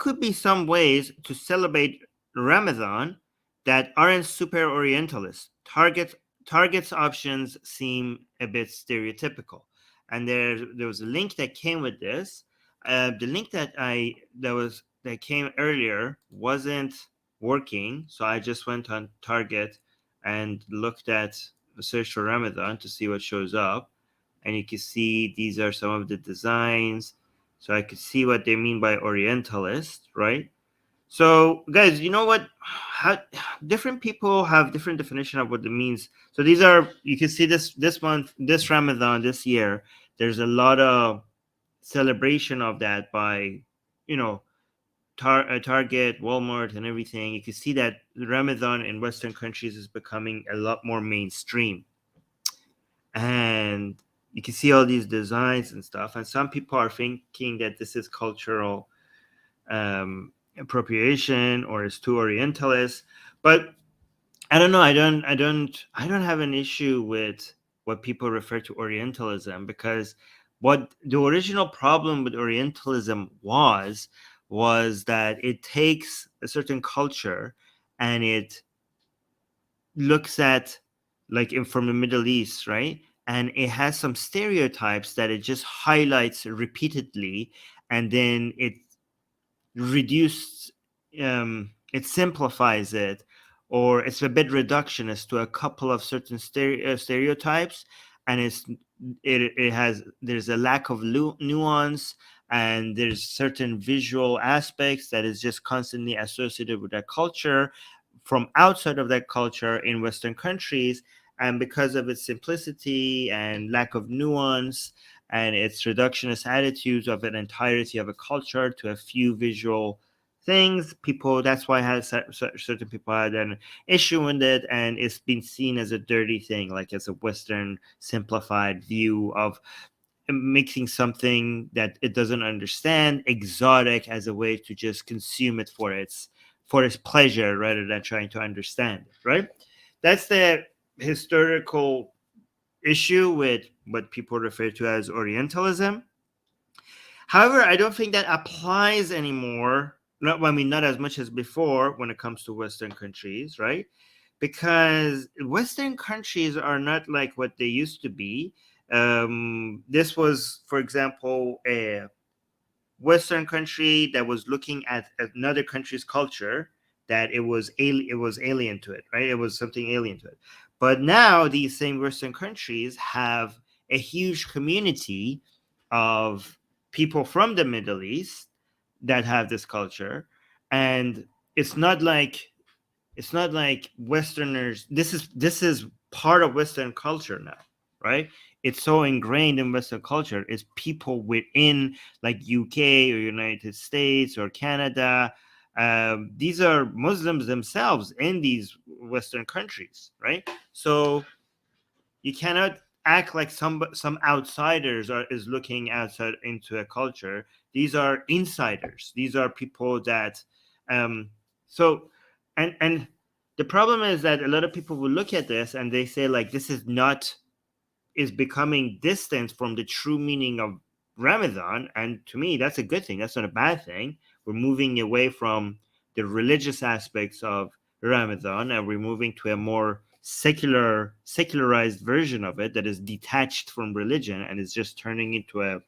could be some ways to celebrate Ramadan that aren't super Orientalist? Target's options seem a bit stereotypical, and there was a link that came with this. The link that came earlier wasn't working, so I just went on Target and looked at search for Ramadan to see what shows up, and you can see these are some of the designs. So I could see what they mean by Orientalist, right? So, guys, you know what? Different people have different definition of what it means. So these are, you can see this month, this Ramadan, this year. There's a lot of celebration of that by, you know, Target, Walmart, and everything. You can see that Ramadan in Western countries is becoming a lot more mainstream, and you can see all these designs and stuff. And some people are thinking that this is cultural appropriation or is too Orientalist, but I don't know. I don't have an issue with what people refer to Orientalism, because what the original problem with Orientalism was that it takes a certain culture and it looks at, like, from the Middle East, right? And it has some stereotypes that it just highlights repeatedly, and then it it simplifies it, or it's a bit reductionist to a couple of certain stereotypes, and there's a lack of nuance, and there's certain visual aspects that is just constantly associated with that culture from outside of that culture in Western countries. And because of its simplicity and lack of nuance and its reductionist attitudes of an entirety of a culture to a few visual things, that's why certain people had an issue with it, and it's been seen as a dirty thing, like as a Western simplified view of making something that it doesn't understand exotic as a way to just consume it for its pleasure rather than trying to understand it, right? That's the historical issue with what people refer to as Orientalism. However, I don't think that applies anymore. Not as much as before when it comes to Western countries, right? Because Western countries are not like what they used to be. This was, for example, a Western country that was looking at another country's culture, that it was alien to it, right? It was something alien to it. But now these same Western countries have a huge community of people from the Middle East that have this culture, and it's not like Westerners. This is part of Western culture now, right? It's so ingrained in Western culture. It's people within, like, UK or United States or Canada. These are Muslims themselves in these Western countries, right? So you cannot act like some outsiders is looking outside into a culture. These are insiders. These are people that so and the problem is that a lot of people will look at this and they say, like, this is becoming distant from the true meaning of Ramadan. And to me, that's a good thing. That's not a bad thing. We're moving away from the religious aspects of Ramadan, and we're moving to a more secularized version of it that is detached from religion and is just turning into a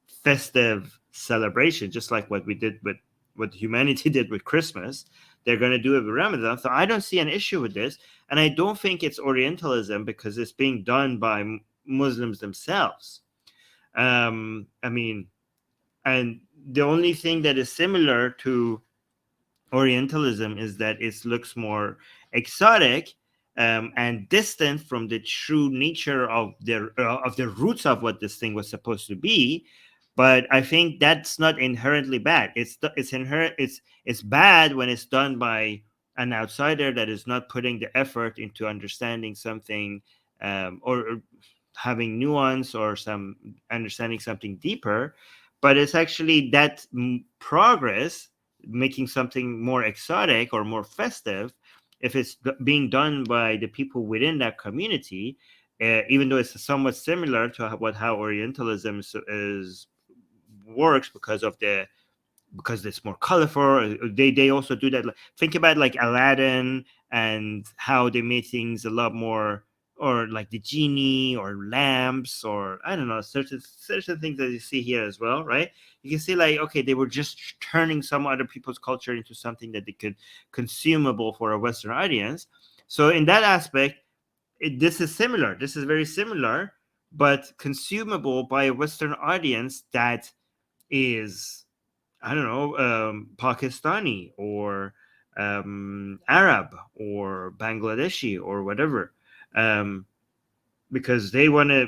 festive celebration, just like what humanity did with Christmas. They're going to do it with Ramadan. So I don't see an issue with this, and I don't think it's Orientalism because it's being done by Muslims themselves. And the only thing that is similar to Orientalism is that it looks more exotic and distant from the true nature of the roots of what this thing was supposed to be. But I think that's not inherently bad. It's bad when it's done by an outsider that is not putting the effort into understanding something, or having nuance, or some understanding something deeper. But it's actually that progress, making something more exotic or more festive, if it's being done by the people within that community, even though it's somewhat similar to how Orientalism works because of the because it's more colorful. They also do that. Think about like Aladdin and how they made things a lot more, or like the genie or lamps, or I don't know, certain things that you see here as well, right? You can see like, okay, they were just turning some other people's culture into something that they could consumable for a Western audience. So in that aspect, this is similar. This is very similar, but consumable by a Western audience that is, I don't know, Pakistani or Arab or Bangladeshi or whatever, because they want to.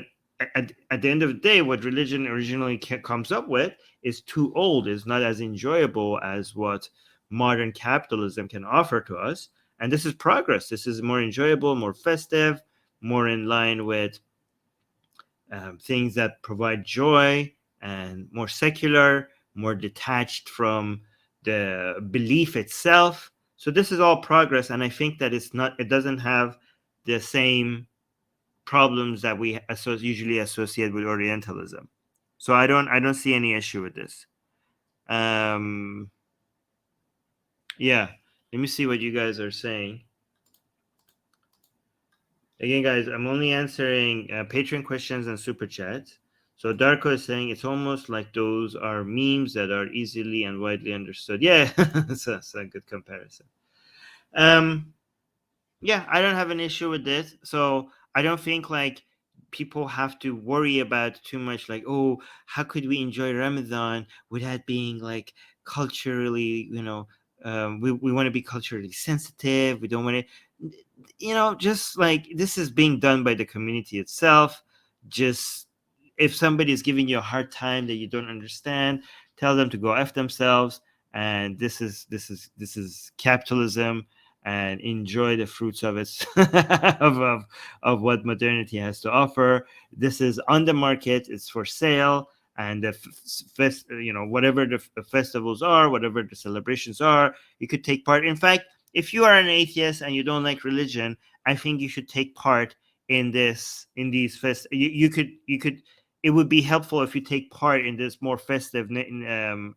At the end of the day, what religion originally comes up with is too old, is not as enjoyable as what modern capitalism can offer to us. And this is progress. This is more enjoyable, more festive, more in line with things that provide joy, and more secular, more detached from the belief itself. So this is all progress, and I think that it doesn't have the same problems that we usually associate with Orientalism. So I don't see any issue with this. Um, yeah, let me see what you guys are saying. Again, guys, I'm only answering Patreon questions and super chats. So Darko is saying it's almost like those are memes that are easily and widely understood. Yeah, that's a good comparison. Um, yeah, I don't have an issue with this. So I don't think like people have to worry about too much. Like, oh, how could we enjoy Ramadan without being like culturally, we want to be culturally sensitive. We don't want to, just like this is being done by the community itself. Just if somebody is giving you a hard time that you don't understand, tell them to go f themselves. And this is capitalism, and enjoy the fruits of its of what modernity has to offer. This is on the market, it's for sale, and whatever the festivals are, whatever the celebrations are, you could take part. In fact, if you are an atheist and you don't like religion, I think you should take part in these you could it would be helpful if you take part in this more festive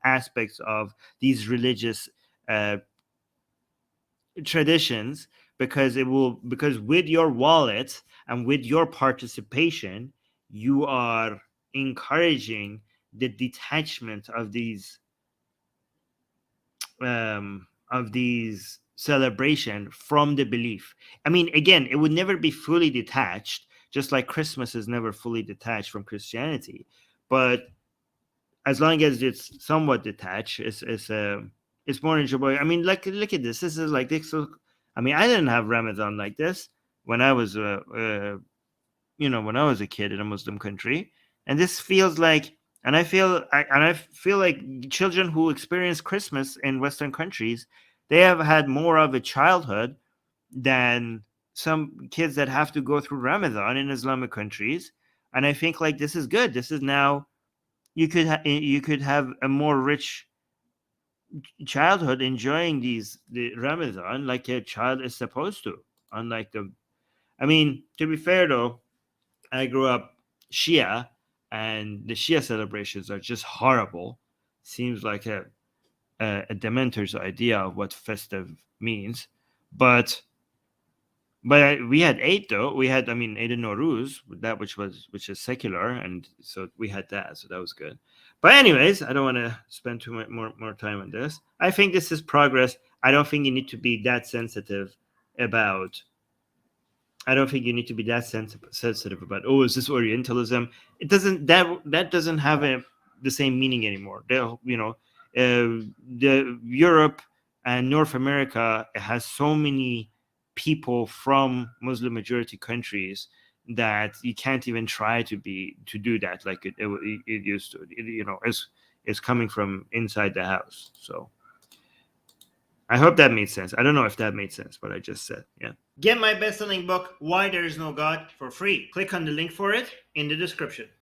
aspects of these religious uh, traditions, because with your wallet and with your participation, you are encouraging the detachment of these celebration from the belief. I mean, again, it would never be fully detached, just like Christmas is never fully detached from Christianity. But as long as it's somewhat detached, it's more enjoyable. I mean, like, look at this. This is like this. So, I mean, I didn't have Ramadan like this when I was when I was a kid in a Muslim country, and this feels like, and I feel like children who experience Christmas in Western countries, they have had more of a childhood than some kids that have to go through Ramadan in Islamic countries. And I think like this is good. This is now you could have a more rich childhood enjoying the Ramadan like a child is supposed to. Unlike I mean, to be fair though, I grew up Shia, and the Shia celebrations are just horrible. Seems like a dementor's idea of what festive means, but we had eight though. We had, I mean, Eid al-Nowruz, that which is secular, and so we had that, so that was good. But anyways, I don't want to spend too much more time on this. I think this is progress. I don't think you need to be that sensitive about. I don't think you need to be that sensitive about. Oh, is this Orientalism? It doesn't that doesn't have the same meaning anymore. The Europe and North America has so many people from Muslim majority countries that you can't even try to do that like it used to. It's coming from inside the house. So I hope that made sense. I don't know if that made sense, what I just said. Yeah. Get my best-selling book, Why There Is No God, for free. Click on the link for it in the description.